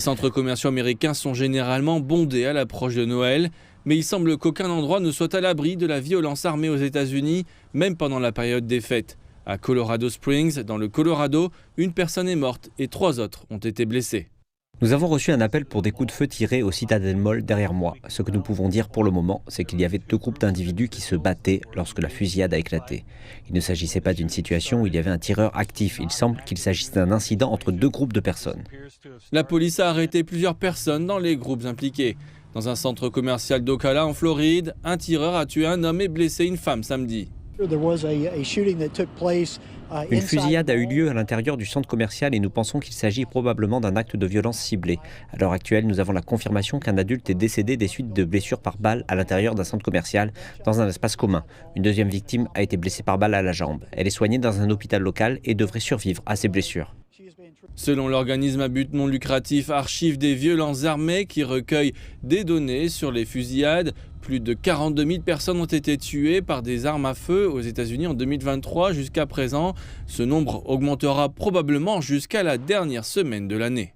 Les centres commerciaux américains sont généralement bondés à l'approche de Noël, mais il semble qu'aucun endroit ne soit à l'abri de la violence armée aux États-Unis, même pendant la période des fêtes. À Colorado Springs, dans le Colorado, une personne est morte et 3 autres ont été blessés. Nous avons reçu un appel pour des coups de feu tirés au Citadel Mall derrière moi. Ce que nous pouvons dire pour le moment, c'est qu'il y avait 2 groupes d'individus qui se battaient lorsque la fusillade a éclaté. Il ne s'agissait pas d'une situation où il y avait un tireur actif. Il semble qu'il s'agisse d'un incident entre 2 groupes de personnes. La police a arrêté plusieurs personnes dans les groupes impliqués. Dans un centre commercial d'Ocala en Floride, un tireur a tué un homme et blessé une femme samedi. Une fusillade a eu lieu à l'intérieur du centre commercial et nous pensons qu'il s'agit probablement d'un acte de violence ciblé. À l'heure actuelle, nous avons la confirmation qu'un adulte est décédé des suites de blessures par balle à l'intérieur d'un centre commercial dans un espace commun. Une deuxième victime a été blessée par balle à la jambe. Elle est soignée dans un hôpital local et devrait survivre à ses blessures. Selon l'organisme à but non lucratif Archives des violences armées qui recueille des données sur les fusillades, plus de 42 000 personnes ont été tuées par des armes à feu aux États-Unis en 2023 jusqu'à présent. Ce nombre augmentera probablement jusqu'à la dernière semaine de l'année.